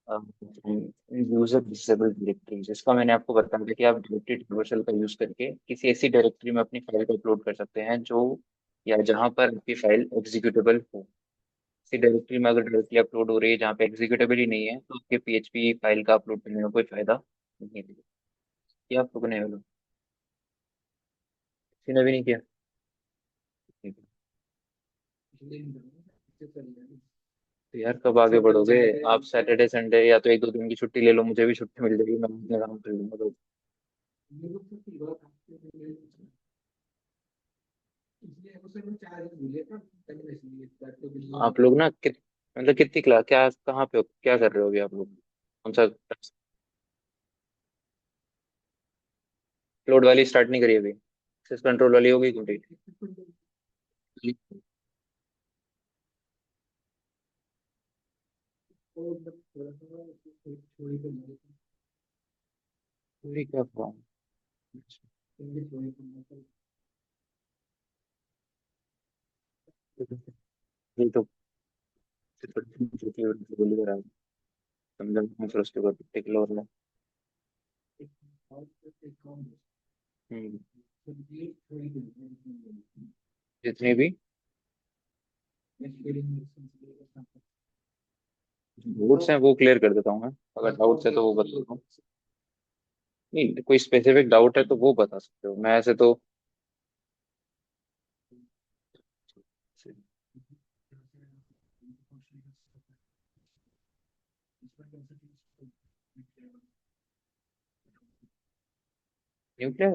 User disable directory, जिसका मैंने आपको बताया था कि आप डायरेक्टरी ट्रैवर्सल का यूज करके किसी ऐसी डायरेक्टरी में अपनी फाइल को अपलोड कर सकते हैं जो, या जहां पर आपकी फाइल एग्जीक्यूटेबल हो। किसी डायरेक्टरी में अगर डायरेक्टरी अपलोड हो रही है जहाँ पे एग्जीक्यूटेबल ही नहीं है, तो आपके पीएचपी फाइल का अपलोड करने में कोई फायदा नहीं है। ये आप लोगों ने किसी ने भी नहीं किया। ठीक है। तो यार कब आगे बढ़ोगे आप? सैटरडे संडे या तो एक दो दिन की छुट्टी ले लो, मुझे भी छुट्टी मिल जाएगी, मैं अपने काम कर लूंगा तो। आप लोग ना मतलब कितनी क्लास, क्या कहाँ पे हो, क्या कर रहे हो अभी आप लोग? कौन सा लोड वाली स्टार्ट नहीं करी अभी? एक्सेस कंट्रोल वाली होगी कंप्लीट? पूरी क्या फॉर्म? ये तो गोली करा समझा, फिर उसके बाद टिकलो और लो। हम्म, जितने भी डाउट्स हैं वो क्लियर कर देता हूँ मैं। अगर डाउट्स है तो वो बता देता हूँ। नहीं, कोई स्पेसिफिक डाउट है तो वो बता सकते हो, मैं ऐसे तो। न्यूक्लियर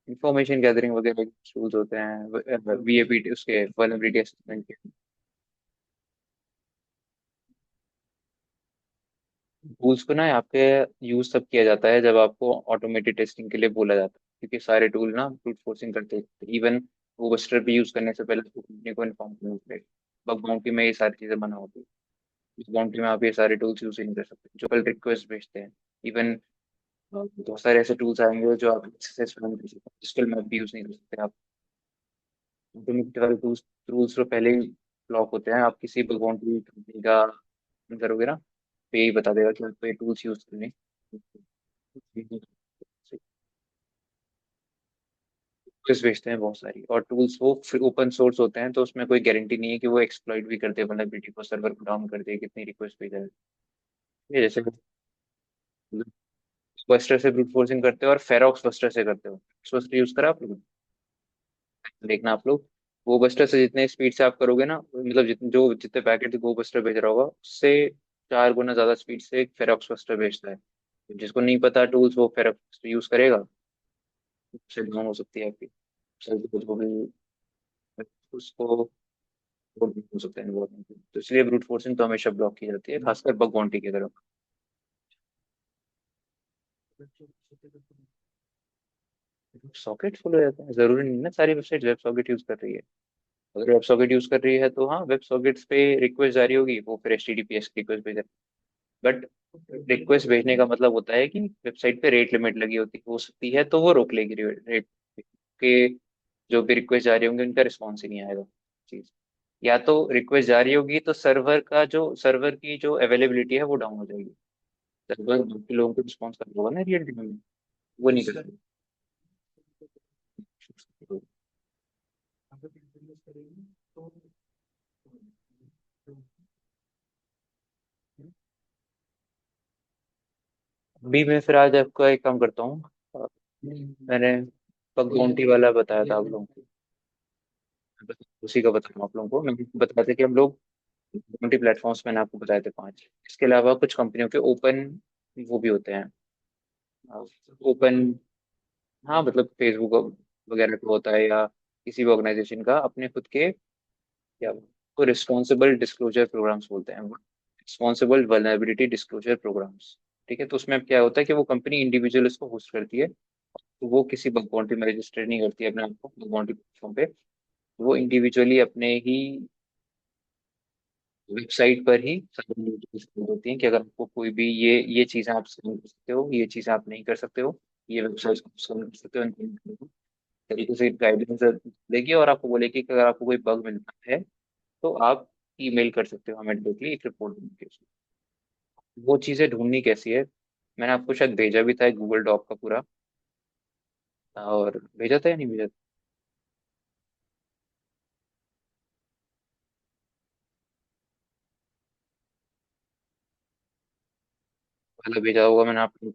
इंफॉर्मेशन गैदरिंग वगैरह टूल्स होते हैं, वीएपी उसके वल्नरेबिलिटी असेसमेंट के टूल्स को ना आपके यूज तब किया जाता है जब आपको ऑटोमेटेड टेस्टिंग के लिए बोला जाता है, क्योंकि सारे टूल ना ब्रूट फोर्सिंग करते हैं। इवन वो बस्टर भी यूज करने से पहले कंपनी को इन्फॉर्म करना पड़ेगा। बग बाउंटी में ये सारी चीजें मना होती है। इस बाउंड्री में आप ये सारे टूल्स यूज ही नहीं कर सकते जो कल रिक्वेस्ट भेजते हैं। इवन बहुत सारे ऐसे टूल्स आएंगे जो आप सक्सेसफुल नहीं कर सकते, डिजिटल मैप भी यूज नहीं कर सकते आप। ऑटोमेटेड वाले टूल्स टूल्स तो पहले ही ब्लॉक होते हैं। आप किसी भी बाउंड्री कंपनी का करोगे ना, तो यही बता देगा कि आपको ये टूल्स यूज करने। टूल्स बेचते हैं बहुत सारी, और टूल्स वो ओपन सोर्स होते हैं, तो उसमें कोई गारंटी नहीं है कि वो एक्सप्लॉइट भी करते हैं वल्नरेबिलिटी को, सर्वर को डाउन कर दे कितनी रिक्वेस्ट भेजा है। ये जैसे बस्टर से ब्रूट फोर्सिंग करते हो और फेरोक्स बस्टर से करते हो। बस्टर यूज करा आप लोग? देखना आप लोग, गो बस्टर से जितने स्पीड से आप करोगे ना, मतलब जो जितने पैकेट गो बस्टर भेज रहा होगा उससे 4 गुना ज्यादा स्पीड से फेरोक्स बस्टर भेजता है। जिसको नहीं पता टूल्स, वो फेरोक्स यूज करेगा, उससे डाउन हो सकती है आपकी सर्विस को भी, उसको बहुत हो सकता है environment में। तो इसलिए ब्रूट फोर्सिंग तो हमेशा ब्लॉक की जाती है, खासकर बग बाउंटी की तरफ। सॉकेट फुल हो जाता है जरूरी नहीं ना सारी वेबसाइट वेब सॉकेट यूज कर रही है। अगर वेब सॉकेट यूज कर रही है तो हाँ, वेब सॉकेट्स पे रिक्वेस्ट जारी होगी, वो फिर HTTPS रिक्वेस्ट भेज। बट रिक्वेस्ट भेजने का मतलब होता है कि वेबसाइट पे रेट लिमिट लगी होती हो सकती है, तो वो रोक लेगी रेट के। जो भी रिक्वेस्ट जारी होंगे उनका रिस्पॉन्स ही नहीं आएगा चीज। या तो रिक्वेस्ट जारी होगी तो सर्वर की जो अवेलेबिलिटी है वो डाउन हो जाएगी। सर्वर बाकी लोगों को रिस्पॉन्स कर होगा ना रियल टाइम में, वो नहीं कर अभी मैं फिर आज आपका एक काम करता हूँ। मैंने पग बाउंटी वाला बताया था आप लोगों को, उसी का बता रहा हूँ आप लोगों को। मैं बताया था कि हम लोग बाउंटी प्लेटफॉर्म्स मैंने आपको बताए थे 5। इसके अलावा कुछ कंपनियों के ओपन वो भी होते हैं, ओपन। हाँ मतलब फेसबुक वगैरह का होता है, या किसी भी ऑर्गेनाइजेशन का अपने खुद के, क्या को रिस्पॉन्सिबल डिस्क्लोजर प्रोग्राम्स बोलते हैं, रिस्पॉन्सिबल वल्नरेबिलिटी डिस्क्लोजर प्रोग्राम्स। ठीक है, तो उसमें अब क्या होता है कि वो कंपनी इंडिविजुअल इसको होस्ट करती है, तो वो किसी बग बाउंटी में रजिस्टर नहीं करती है अपने आप को बग बाउंटी प्लेटफॉर्म पे। वो इंडिविजुअली अपने ही वेबसाइट पर ही सारी डिटेल्स होती हैं कि अगर आपको कोई भी ये चीज़ें आप सेंड कर सकते हो, ये चीज़ें आप नहीं कर सकते हो, ये वेबसाइट को सेंड कर सकते हो नहीं कर सकते हो। तरीके से गाइडेंस देगी और आपको बोलेगी कि अगर आपको कोई बग मिलता है तो आप ईमेल कर सकते हो हमें डायरेक्टली एक रिपोर्ट देने के लिए। वो चीजें ढूंढनी कैसी है। मैंने आपको शायद भेजा भी था एक गूगल डॉक का पूरा, और भेजा था या नहीं भेजा था? पहले भेजा होगा मैंने आपको,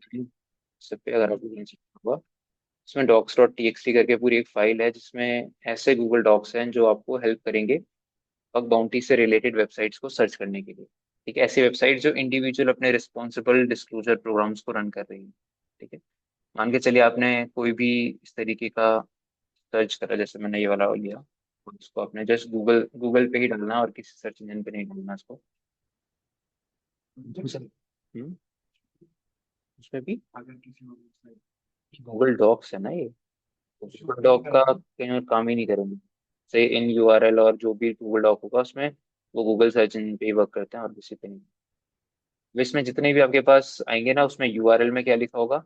सब पे अगर आपको नहीं होगा। इसमें डॉक्स डॉट टीएक्सटी करके पूरी एक फाइल है, जिसमें ऐसे गूगल डॉक्स हैं जो आपको हेल्प करेंगे बग बाउंटी से रिलेटेड वेबसाइट्स को सर्च करने के लिए। ठीक है, ऐसी वेबसाइट जो इंडिविजुअल अपने रिस्पॉन्सिबल डिस्क्लोजर प्रोग्राम्स को रन कर रही है। ठीक है, मान के चलिए आपने कोई भी इस तरीके का सर्च करा, जैसे मैंने ये वाला लिया, और उसको आपने जस्ट गूगल गूगल पे ही डालना है और किसी सर्च इंजन पे नहीं डालना इसको। हम्म, उसमें भी गूगल डॉक्स है ना ये, गूगल डॉक का कहीं और काम ही नहीं करेंगे। से इन यूआरएल और जो भी गूगल डॉक होगा उसमें, वो गूगल सर्च इंजन पे ही वर्क करते हैं और किसी पे नहीं। तो इसमें जितने भी आपके पास आएंगे ना, उसमें यूआरएल में क्या लिखा होगा,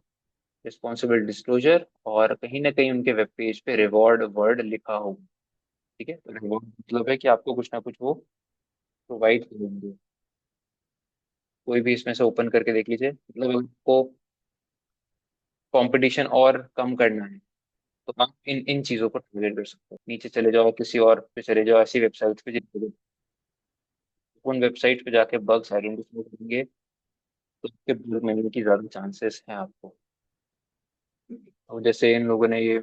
रिस्पॉन्सिबल डिस्क्लोजर, और कहीं ना कहीं उनके वेब पेज पे रिवॉर्ड वर्ड लिखा होगा। ठीक है, तो रिवॉर्ड मतलब है कि आपको कुछ ना कुछ वो प्रोवाइड करेंगे। कोई भी इसमें से ओपन करके देख लीजिए, मतलब आपको कंपटीशन और कम करना है, तो आप इन इन चीजों को टारगेट कर सकते हो। नीचे चले जाओ, किसी और पे चले जाओ, ऐसी वेबसाइट्स पे जितने, उन वेबसाइट पे जाके बग्स आइडेंटिफाई करेंगे, तो उसके बग मिलने की ज्यादा चांसेस हैं आपको। और जैसे इन लोगों ने ये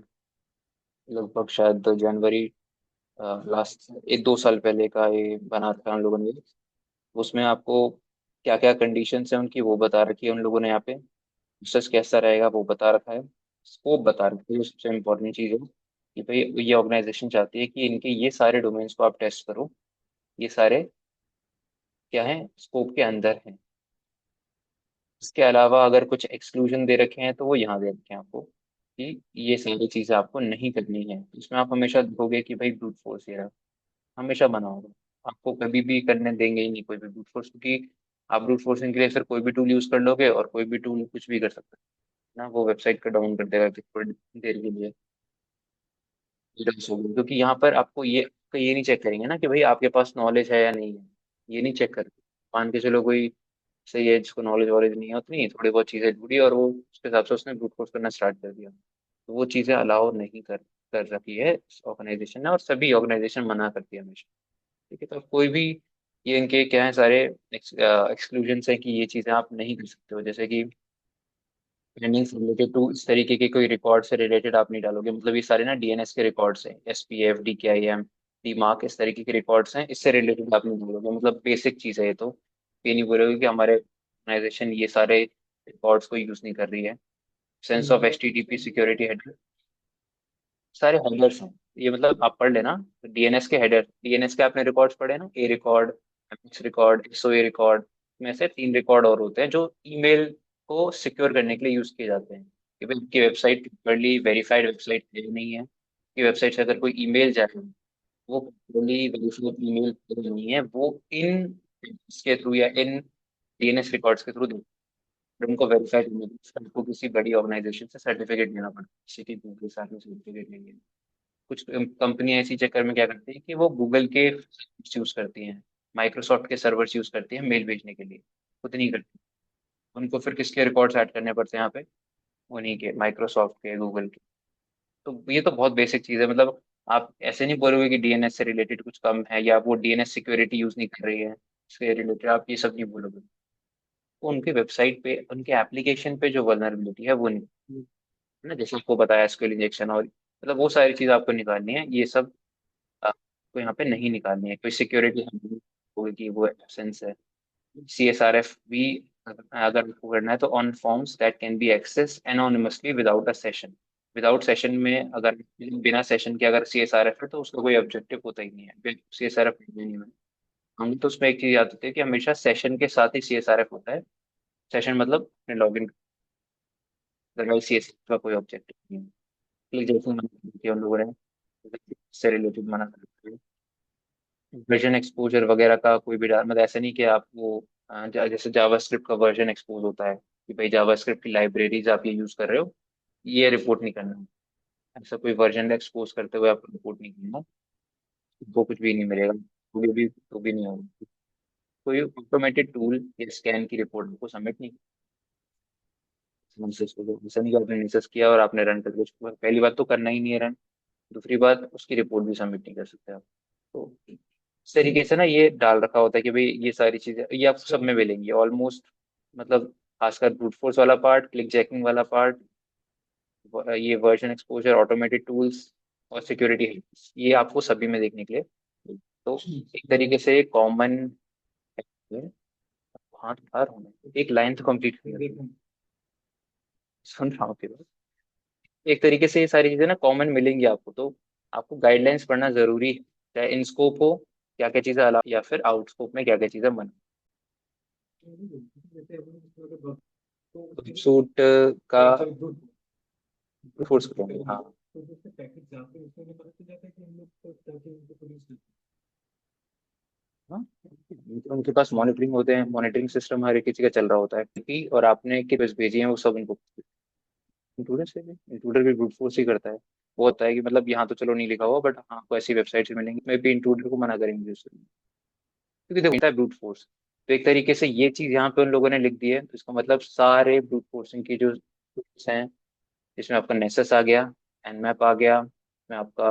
लगभग शायद जनवरी लास्ट 1-2 साल पहले का ये बना रखा है उन लोगों ने, उसमें आपको क्या क्या कंडीशंस है उनकी वो बता रखी है उन लोगों ने यहाँ पे। प्रोसेस कैसा रहेगा वो बता रखा है, स्कोप बता रखा है, जो सबसे इम्पोर्टेंट चीज़ है कि भाई ये ऑर्गेनाइजेशन चाहती है कि इनके ये सारे डोमेन्स को आप टेस्ट करो, ये सारे क्या है, स्कोप के अंदर हैं। इसके अलावा अगर कुछ एक्सक्लूजन दे रखे हैं तो वो यहाँ दे रखे हैं आपको, कि ये सारी चीज़ें आपको नहीं करनी है। इसमें आप हमेशा देखोगे कि भाई ब्रूट फोर्स ये रहा, हमेशा बना होगा। आपको कभी भी करने देंगे ही नहीं कोई भी ब्रूट फोर्स, क्योंकि आप ब्रूट फोर्सिंग के लिए फिर कोई भी टूल यूज कर लोगे और कोई भी टूल कुछ भी कर सकता है ना, वो वेबसाइट को डाउन कर देगा कि थोड़ी देर के लिए डीडोस होगी। क्योंकि यहाँ पर आपको ये नहीं चेक करेंगे ना कि भाई आपके पास नॉलेज है या नहीं है, ये नहीं चेक करते। मान के चलो कोई सही है जिसको नॉलेज वॉलेज नहीं है उतनी, थोड़ी बहुत चीजें ढूंढी और वो उसके हिसाब से उसने ब्रूट फोर्स करना स्टार्ट कर दिया, तो वो चीजें अलाउ नहीं कर रखी है ऑर्गेनाइजेशन ने, और सभी ऑर्गेनाइजेशन मना करती है हमेशा। ठीक है, तो कोई भी, ये इनके क्या है सारे एक्सक्लूजन है कि ये चीजें आप नहीं कर सकते हो, जैसे कि ट्रेनिंग से रिलेटेड टू इस तरीके के कोई रिकॉर्ड से रिलेटेड आप नहीं डालोगे। मतलब ये सारे ना डीएनएस के रिकॉर्ड्स हैं, एसपीएफ, डीकेआईएम, डी मार्क, इस तरीके के रिकॉर्ड्स हैं, इससे रिलेटेड आप नहीं डालोगे। मतलब बेसिक चीज है ये तो, ये नहीं बोलोगे कि हमारे ऑर्गेनाइजेशन ये सारे रिकॉर्ड्स को यूज नहीं कर रही है। Sense of HTTP security header, सारे हेडर्स हैं ये, मतलब आप पढ़ लेना। डीएनएस के हेडर, डीएनएस के आपने रिकॉर्ड्स पढ़े ना, ए रिकॉर्ड, एमएक्स रिकॉर्ड, एक्सओए रिकॉर्ड, में से 3 रिकॉर्ड और होते हैं जो ईमेल को सिक्योर करने के लिए यूज किए जाते हैं, कि भाई की वेबसाइट प्रॉपरली वेरीफाइड वेबसाइट है या नहीं है, कि वेबसाइट से अगर कोई ईमेल जाए, वो प्रॉपरली वेरीफाइड ईमेल नहीं है, वो इन इसके थ्रू या इन डीएनएस रिकॉर्ड्स के थ्रू, उनको वेरीफाई करने के लिए आपको किसी बड़ी ऑर्गेनाइजेशन से सर्टिफिकेट लेना पड़ता है, किसी की गूगल के साथ में सर्टिफिकेट लेंगे। कुछ कंपनियां ऐसी चक्कर में क्या करती है कि वो गूगल के यूज करती हैं, माइक्रोसॉफ्ट के सर्वर्स यूज करती हैं मेल भेजने के लिए, खुद नहीं करती। उनको फिर किसके रिकॉर्ड्स ऐड करने पड़ते हैं यहाँ पे, उन्हीं के, माइक्रोसॉफ्ट के, गूगल के। तो ये तो बहुत बेसिक चीज़ है। मतलब आप ऐसे नहीं बोलोगे कि डीएनएस से रिलेटेड कुछ कम है, या वो डीएनएस सिक्योरिटी यूज नहीं कर रही है, इसके रिलेटेड आप ये सब नहीं बोलोगे। वो उनके वेबसाइट पे, उनके एप्लीकेशन पे जो वल्नरेबिलिटी है वो नहीं है ना, जैसे आपको बताया एसक्यूएल इंजेक्शन, और मतलब वो सारी चीज आपको निकालनी है, ये सब आपको यहाँ पे नहीं निकालनी है। कोई सिक्योरिटी होगी कि वो एब्सेंस है। सीएसआरएफ भी अगर आपको करना है तो on forms that can be access anonymously without a session, without session में, अगर बिना सेशन के अगर सीएसआरएफ है तो उसका कोई ऑब्जेक्टिव होता ही नहीं है, सीएसआरएफ नहीं है। हम तो उसमें एक चीज याद होती है कि हमेशा सेशन के साथ ही सीएसआरएफ होता है। सेशन मतलब लॉग इन, अदरवाइज सीएसआरएफ का कोई ऑब्जेक्टिव नहीं है। इसलिए जैसे मैंने किया उन लोगों ने से रिलेटेड मना कर, वर्जन एक्सपोजर वगैरह का कोई भी मतलब ऐसा नहीं कि आप वो जैसे जावास्क्रिप्ट का वर्जन एक्सपोज होता है कि भाई जावास्क्रिप्ट की लाइब्रेरीज आप ये यूज कर रहे हो, ये रिपोर्ट नहीं करना। ऐसा कोई वर्जन एक्सपोज करते हुए आपको रिपोर्ट नहीं करना, वो कुछ भी नहीं मिलेगा, तो भी नहीं होगा। कोई ऑटोमेटेड टूल या स्कैन की रिपोर्ट आपको सबमिट नहीं मैसेज को, ऐसा नहीं कि आपने मैसेज किया और आपने रन कर दिया उसको, पहली बात तो करना ही नहीं है रन, दूसरी बात उसकी रिपोर्ट भी सबमिट नहीं कर सकते आप। तो इस तरीके से ना ये डाल रखा होता है कि भाई ये सारी चीजें ये आपको सब में मिलेंगी ऑलमोस्ट, मतलब खासकर ब्रूट फोर्स वाला पार्ट, क्लिक चेकिंग वाला पार्ट, ये वर्जन एक्सपोजर, ऑटोमेटेड टूल्स और सिक्योरिटी, ये आपको सभी में देखने के लिए। तो एक तरीके से कॉमन है। हाँ यार होना एक लाइन तो कंप्लीट सुन रहा हूँ आपकी बात। एक तरीके से ये सारी चीजें ना कॉमन मिलेंगी आपको, तो आपको गाइडलाइंस पढ़ना जरूरी है, चाहे इन स्कोप हो क्या क्या चीजें अलाउ या फिर आउट स्कोप में क्या क्या चीजें मन। सूट का फोर्स करेंगे हाँ। हाँ, उनके पास मॉनिटरिंग होते हैं, मॉनिटरिंग सिस्टम हर एक किसी का चल रहा होता है और आपने किस भेजी है वो सब उनको। इंट्रूडर से भी, इंट्रूडर भी ब्रूट फोर्स ही करता है। वो होता है कि मतलब यहाँ तो चलो नहीं लिखा हुआ बट हाँ आपको ऐसी वेबसाइट मिलेंगी मैं भी इंट्रूडर को मना करेंगे उससे, क्योंकि देखो होता है ब्रूट फोर्स। तो एक तरीके से ये चीज यहाँ पे उन लोगों ने लिख दी है, तो इसका मतलब सारे ब्रूट फोर्सिंग की जो tools हैं, इसमें आपका नेसेस आ गया, एनमैप आ गया, इसमें आपका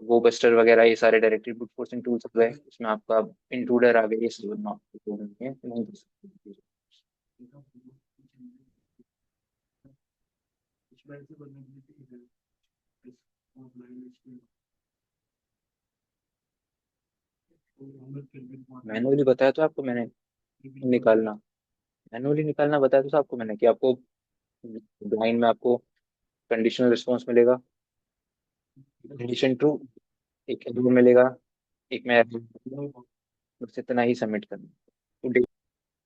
वो बस्टर वगैरह ये सारे डायरेक्टरी ब्रूट फोर्सिंग टूल्स हो गए, इसमें आपका इंट्रूडर आ गया, ये सब नहीं कर सकते। मैनुअली बताया तो आपको मैंने निकालना, मैनुअली निकालना बताया तो आपको मैंने कि आपको लाइन में आपको कंडीशनल रिस्पॉन्स मिलेगा, कंडीशन ट्रू, एक एरर मिलेगा, एक में error, बस इतना ही सबमिट करना।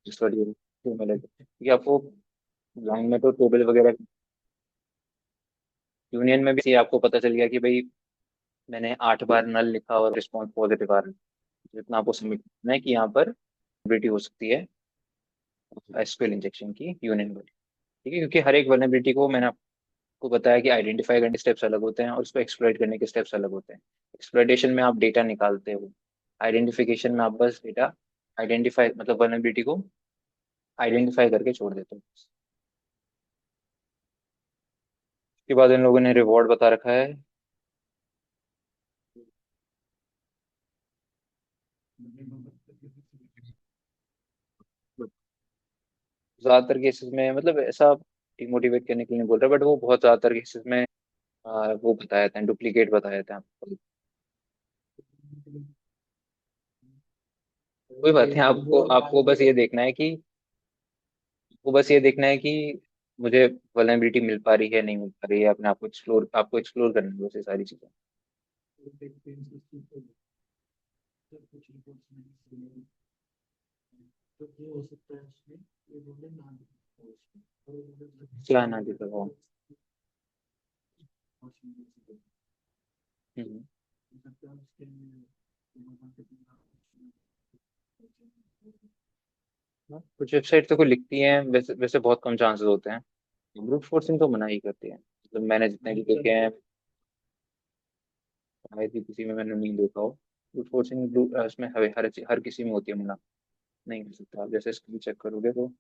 तो सॉरी ट्रू मिलेगा क्योंकि आपको लाइन में तो टेबल वगैरह, यूनियन में भी आपको पता चल गया कि भाई मैंने 8 बार नल लिखा और रिस्पॉन्स पॉजिटिव आ रहा है, जितना आपको सबमिट करना है कि यहाँ पर वल्नरेबिलिटी हो सकती है एसक्यूएल इंजेक्शन की यूनियन में। ठीक है, क्योंकि हर एक वल्नरेबिलिटी को मैंने आपको बताया कि आइडेंटिफाई करने के स्टेप्स अलग होते हैं और उसको एक्सप्लॉइट करने के स्टेप्स अलग होते हैं। एक्सप्लॉइटेशन में आप डेटा निकालते हो, आइडेंटिफिकेशन में आप बस डेटा आइडेंटिफाई मतलब वल्नरेबिलिटी को आइडेंटिफाई करके छोड़ देते हो। उसके बाद इन लोगों ने रिवॉर्ड बता रखा है। ज्यादातर केसेस में मतलब ऐसा डिमोटिवेट करने के लिए नहीं बोल रहा बट वो बहुत ज्यादातर केसेस में वो बता देते हैं, डुप्लीकेट बता देते हैं आपको। कोई बात नहीं, आपको आपको बस ये देखना है कि आपको बस ये देखना है कि मुझे वल्नरेबिलिटी मिल पा रही है नहीं मिल पा रही है, अपने आपको एक्सप्लोर करना है बस ये सारी चीजें। क्या ना दिखा हो। हम्म। हाँ, कुछ वेबसाइट तो कोई लिखती हैं, वैसे वैसे बहुत कम चांसेस होते हैं। ब्रूट फोर्सिंग तो मना ही करती है, मतलब मैंने जितने भी देखे हैं शायद ही किसी में मैंने नहीं देखा हो। ब्रूट फोर्सिंग उसमें हर किसी में होती है मना, नहीं कर सकता आप जैसे स्क्रीन चेक करोगे तो।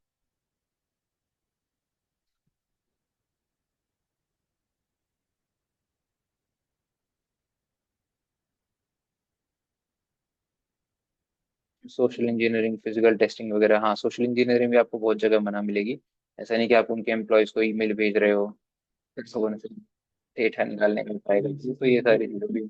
सोशल इंजीनियरिंग, फिजिकल टेस्टिंग वगैरह, हाँ सोशल इंजीनियरिंग भी आपको बहुत जगह मना मिलेगी। ऐसा नहीं कि आप उनके एम्प्लॉयज को ईमेल भेज रहे हो फिर लोगों ने डेटा निकालने में ट्राई करती है, तो ये सारी चीजें भी।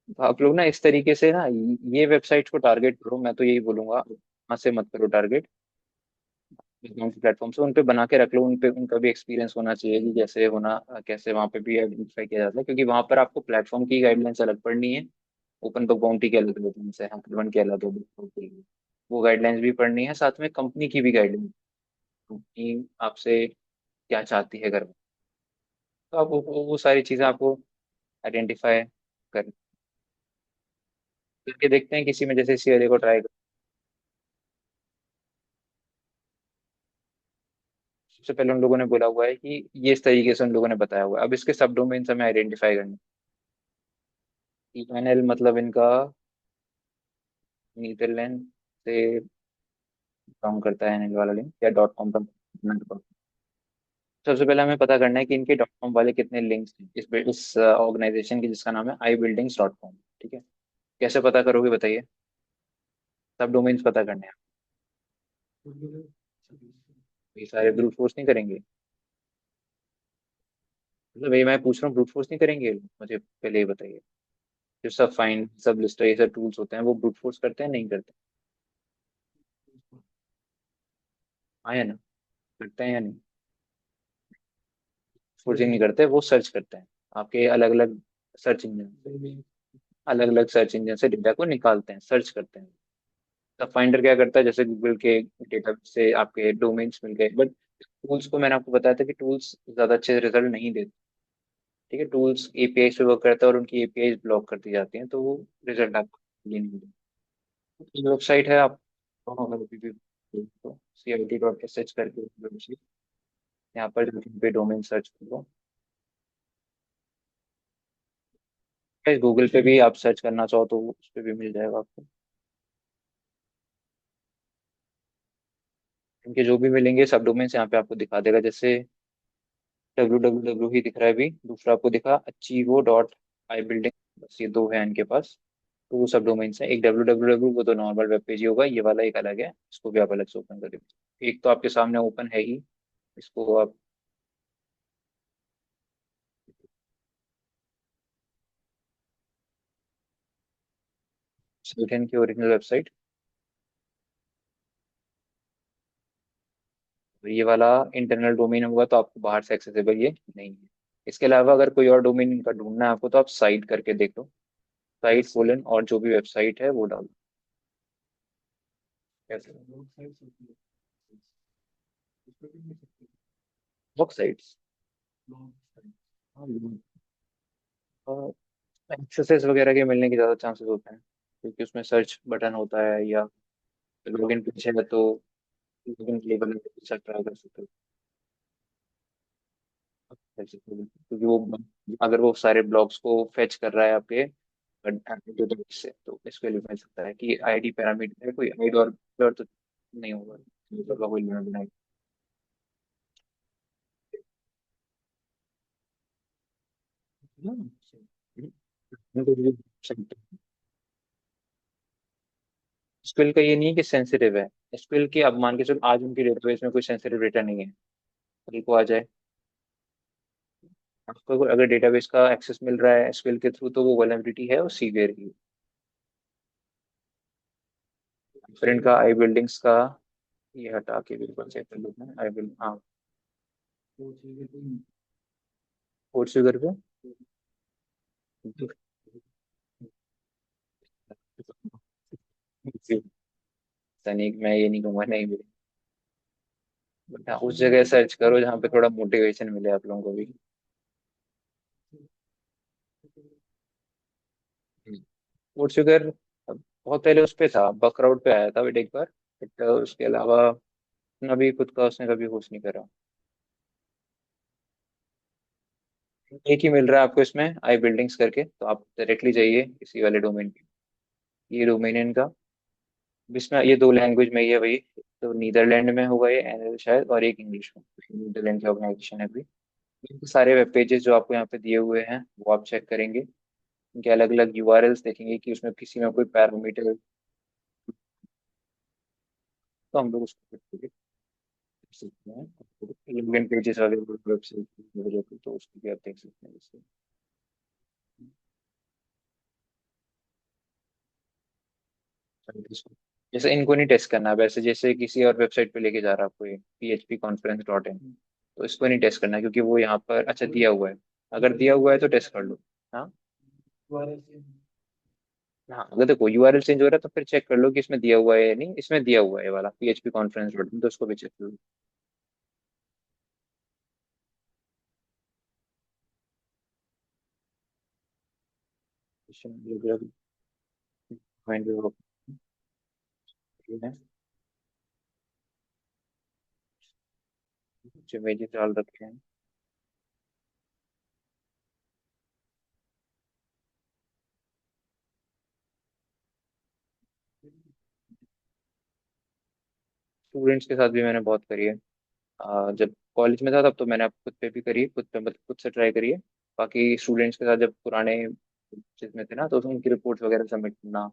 तो आप लोग ना इस तरीके से ना ये वेबसाइट को टारगेट करो, मैं तो यही बोलूंगा वहां से मत करो टारगेट, प्लेटफॉर्म से उन पे बना के रख लो, उन पे उनका भी एक्सपीरियंस होना चाहिए कि जैसे होना कैसे वहां पे भी आइडेंटिफाई किया जाता है, क्योंकि वहां पर आपको प्लेटफॉर्म की गाइडलाइंस अलग पढ़नी है, ओपन बग बाउंटी की अलग होती है, जैसे हैकर की अलग होती है, वो गाइडलाइंस भी पढ़नी है, साथ में कंपनी की भी गाइडलाइंस, कंपनी आपसे क्या चाहती है अगर, तो आप वो सारी चीजें आपको आइडेंटिफाई कर करके देखते हैं किसी में, जैसे सीएलए को ट्राई। सबसे पहले उन लोगों ने बोला हुआ है कि ये इस तरीके से उन लोगों ने बताया हुआ है, अब इसके सब डोमेन हमें आइडेंटिफाई करने हैं। ईएनएल मतलब इनका नीदरलैंड से काम करता है एनएल वाला लिंक, या डॉट कॉम पर। सबसे पहले हमें पता करना है कि इनके डॉट कॉम वाले कितने लिंक्स हैं इस ऑर्गेनाइजेशन की, जिसका नाम है आई बिल्डिंग्स डॉट कॉम। ठीक है। कैसे पता करोगे बताइए? सब डोमेन्स पता करने हैं। ये सारे ब्रूट फोर्स नहीं करेंगे? मतलब ये मैं पूछ रहा हूँ, ब्रूट फोर्स नहीं करेंगे ये लोग? मुझे पहले ये बताइए। जो सब फाइंड, सब लिस्ट, ये सब टूल्स होते हैं, वो ब्रूट फोर्स करते हैं नहीं करते? हाँ या ना? करते हैं या नहीं? फोर्सिंग नहीं करते, वो सर्च करते हैं आपके अलग अलग सर्च इंजन, अलग अलग सर्च इंजन से डेटा को निकालते हैं, सर्च करते हैं। सब फाइंडर क्या करता है, जैसे गूगल के डेटा से आपके डोमेन्स मिल गए, बट टूल्स को मैंने आपको बताया था कि टूल्स ज्यादा अच्छे रिजल्ट नहीं देते। ठीक है, टूल्स एपीआई से वर्क करता है और उनकी एपीआई ब्लॉक कर दी जाती हैं, तो वो रिजल्ट आपको ये नहीं देते। वेबसाइट है, आप CIT.sh करके वेबसाइट, यहाँ पर पे डोमेन सर्च करो। गूगल पे भी आप सर्च करना चाहो तो उस पे भी मिल जाएगा आपको। इनके जो भी मिलेंगे सब डोमेन्स यहाँ पे आपको दिखा देगा, जैसे www ही दिख रहा है अभी, दूसरा आपको दिखा Achivo.iBuilding, बस ये दो है इनके पास। तो वो सब डोमेन्स हैं। एक www वो तो नॉर्मल वेब पेज ही होगा, ये वाला एक अलग है, इसको भी आप अलग से ओपन करेंगे। एक तो आपके सामने ओपन है ही, इसको आप स्वीडन की ओरिजिनल वेबसाइट, ये वाला इंटरनल डोमेन होगा तो आपको बाहर से एक्सेसिबल ये नहीं है। इसके अलावा अगर कोई और डोमेन इनका ढूंढना है आपको, तो आप साइट करके देख लो, साइट कोलन और जो भी वेबसाइट है वो डालो। कैसे? वर्क साइट्स, एक्सेसेस वगैरह के मिलने के ज़्यादा चांसेस होते हैं, क्योंकि उसमें सर्च बटन होता है, या लॉगिन पेज है तो लॉगिन के लिए बने सर्च ट्राई कर सकते हो। क्योंकि वो, अगर वो सारे ब्लॉग्स को फेच कर रहा है आपके डेटाबेस से, तो इसके लिए मिल सकता है कि आईडी पैरामीटर है, कोई आईडी और तो नहीं होगा, कोई लेना देना नहीं। एसक्यूएल का ये नहीं है कि सेंसिटिव है। एसक्यूएल के, अब मान के चलो आज उनकी डेटाबेस में कोई सेंसिटिव डेटा नहीं है, कल को आ जाए। आपको अगर डेटाबेस का एक्सेस मिल रहा है एसक्यूएल के थ्रू, तो वो वल्नरेबिलिटी है और सीवियर ही। फिर इनका आई बिल्डिंग्स का ये हटा के बिल्कुल चेक कर लेते हैं। आई बिल्ड, हाँ, फोर्थ फिगर पे तनिक मैं ये नहीं कहूंगा नहीं मिली, बट हाँ, उस जगह सर्च करो जहाँ पे थोड़ा मोटिवेशन मिले आप लोगों को भी। वुड शुगर बहुत पहले उस पे था, बकराउट पे आया था बट एक बार, बट उसके अलावा अभी खुद का उसने कभी होस्ट नहीं करा। एक ही मिल रहा है आपको इसमें, आई बिल्डिंग्स करके, तो आप डायरेक्टली जाइए इसी वाले डोमेन पे। ये डोमेन है इनका। इसमें ये दो लैंग्वेज में ही है भाई, तो नीदरलैंड में होगा ये एनएल शायद, और एक इंग्लिश में। नीदरलैंड की ऑर्गेनाइजेशन है अभी। सारे वेब पेजेस जो आपको यहाँ पे दिए हुए हैं वो आप चेक करेंगे, उनके अलग अलग यूआरएल्स देखेंगे कि उसमें किसी में कोई पैरामीटर, तो हम लोग उसको देख सकते हैं। लॉगिन पेजेस वगैरह वेबसाइट, तो उसको भी आप देख सकते हैं जैसे। जैसे इनको नहीं टेस्ट करना, वैसे जैसे किसी और वेबसाइट पे लेके जा रहा है आपको, ये phpconference.in, तो इसको नहीं टेस्ट करना, क्योंकि वो यहाँ पर अच्छा दिया हुआ है। अगर दिया हुआ है तो टेस्ट कर लो। हाँ, हाँ, अगर देखो यूआरएल चेंज हो रहा है तो फिर चेक कर लो कि इसमें दिया हुआ है या नहीं। इसमें दिया हुआ है ये वाला phpconference.in, तो उसको भी चेक कर लो। कुछ इमेजेस डाल रखे हैं। स्टूडेंट्स के साथ भी मैंने बहुत करी है। जब कॉलेज में था तब तो मैंने खुद पे भी करी है, खुद पे मतलब खुद से ट्राई करी है। बाकी स्टूडेंट्स के साथ जब पुराने जिसमें थे ना, तो उसमें उनकी रिपोर्ट्स वगैरह सबमिट करना,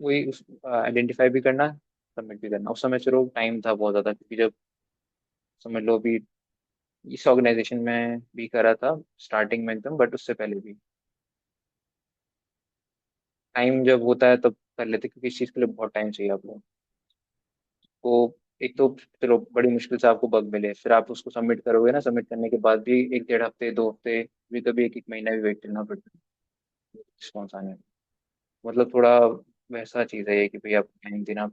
वही उस आइडेंटिफाई भी करना, सबमिट भी करना। उस समय चलो टाइम था बहुत ज़्यादा, क्योंकि जब समझ लो अभी इस ऑर्गेनाइजेशन में भी करा था स्टार्टिंग में एकदम, बट उससे पहले भी टाइम जब होता है तब कर लेते, क्योंकि इस चीज़ के लिए बहुत टाइम चाहिए आप लोगों को। एक तो चलो बड़ी मुश्किल से आपको बग मिले, फिर आप उसको सबमिट करोगे ना, सबमिट करने के बाद भी एक डेढ़ हफ्ते, 2 हफ्ते, कभी कभी एक एक महीना भी वेट करना पड़ता है रिस्पॉन्स आने में। मतलब थोड़ा वैसा चीज़ है ये कि भाई आपको टाइम देना।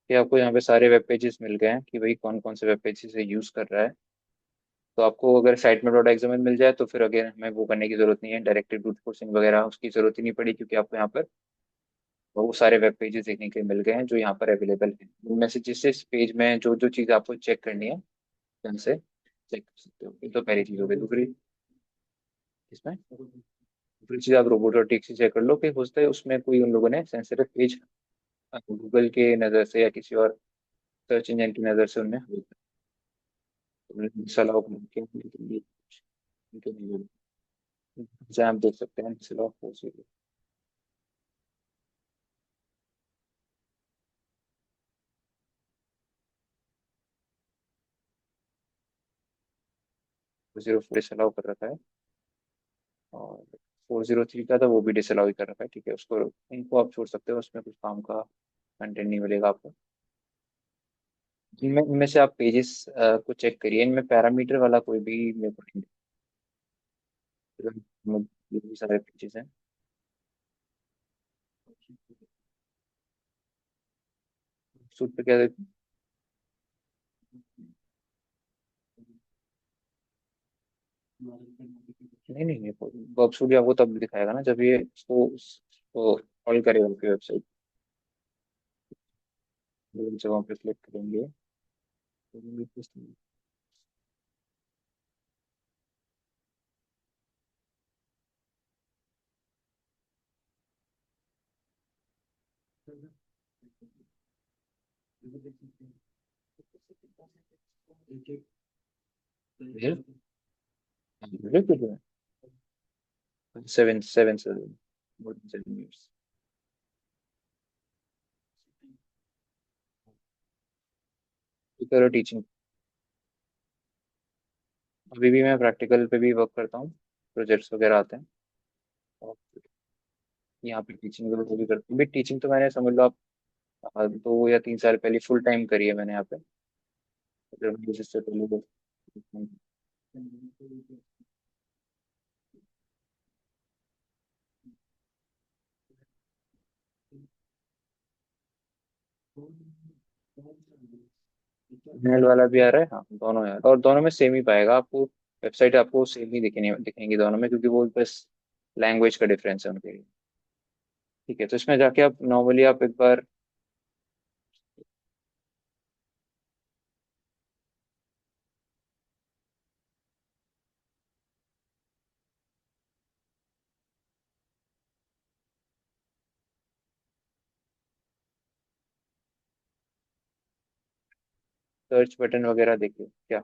कि आपको यहाँ पे सारे वेब पेजेस मिल गए हैं कि भाई कौन कौन से वेब पेजेस से यूज़ कर रहा है। तो आपको अगर साइट में डॉट एक्सएमएल मिल जाए तो फिर अगेन हमें वो करने की जरूरत नहीं है, डायरेक्टली ब्रूट फोर्सिंग वगैरह उसकी जरूरत ही नहीं पड़ी, क्योंकि आपको यहाँ पर वो सारे वेब पेजेस देखने के लिए मिल गए हैं जो यहाँ पर अवेलेबल हैं। उनमें से जिस जिस पेज में जो जो चीज़ आपको चेक करनी है ढंग से चेक कर सकते हो। ये तो पहली चीज़ हो गई। दूसरी इसमें दूसरी चीज़ आप रोबोटिक से चेक कर लो कि हो सकता है उसमें कोई उन लोगों ने सेंसिटिव पेज गूगल के नज़र से या किसी और सर्च इंजन की नज़र से उनमें सलाह के लिए उनके लिए जहाँ आप देख सकते हैं सलाह हो सके। 04 डिसअलाउ कर रखा है, और 403 का था वो भी डिसअलाउ ही कर रखा है। ठीक है, उसको उनको आप छोड़ सकते हो, उसमें कुछ काम का कंटेंट नहीं मिलेगा आपको। इनमें से आप पेजेस को चेक करिए, इनमें पैरामीटर वाला कोई भी मेरे को नहीं दिख रहा। ये भी सारे पेजेस हैं। सूट पे क्या नहीं नहीं नहीं, वर्क स्टूडियो आपको तब दिखाएगा ना जब ये उसको कॉल करेगा आपकी वेबसाइट। जगहों पे क्लिक करेंगे तो 7 7 more than 7 years। तो करो टीचिंग। अभी भी मैं प्रैक्टिकल पे भी वर्क करता हूँ, प्रोजेक्ट्स वगैरह आते हैं। और यहाँ पे टीचिंग वगैरह भी करता हूँ। भी टीचिंग तो मैंने समझ लो आप 2 या 3 साल पहले फुल टाइम करी है मैंने यहाँ पे। अगर मुझे इससे पहले तो मेल वाला भी आ रहा है, हाँ दोनों है, और दोनों में सेम ही पाएगा आपको। वेबसाइट आपको सेम ही दिखेंगी दोनों में, क्योंकि वो बस लैंग्वेज का डिफरेंस है उनके लिए। ठीक है, तो इसमें जाके आप नॉर्मली आप एक बार सर्च बटन वगैरह देखिए क्या।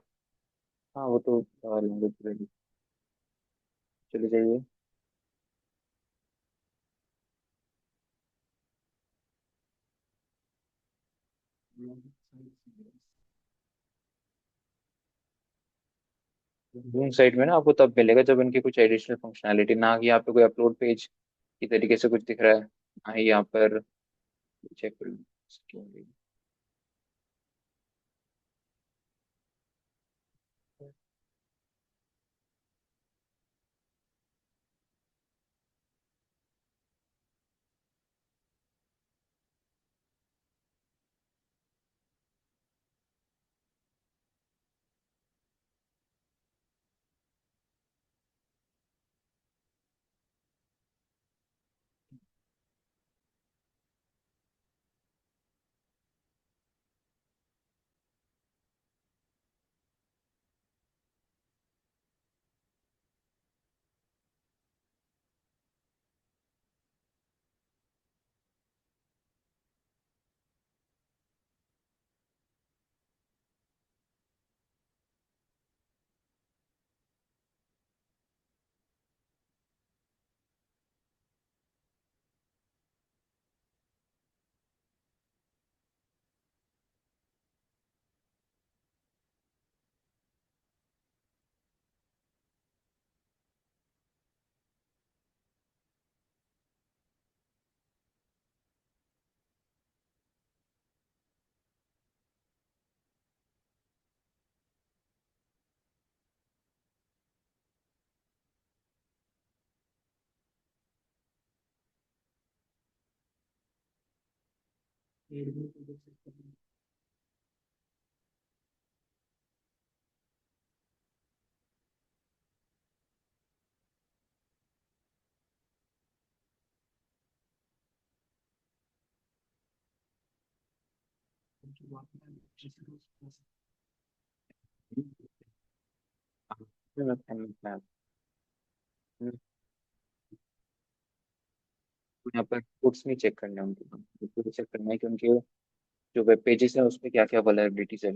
हाँ वो तो लैंग्वेज चले जाइए। बूम साइट में ना आपको तब मिलेगा जब इनकी कुछ एडिशनल फंक्शनैलिटी ना, कि यहाँ पे कोई अपलोड पेज की तरीके से कुछ दिख रहा है ना ही यहाँ पर चेक कर यहाँ पर बुक्स में चेक करना है उनके चेक करना है कि उनके जो वेब पेजेस हैं उसमें क्या क्या वल्नरेबिलिटीज है।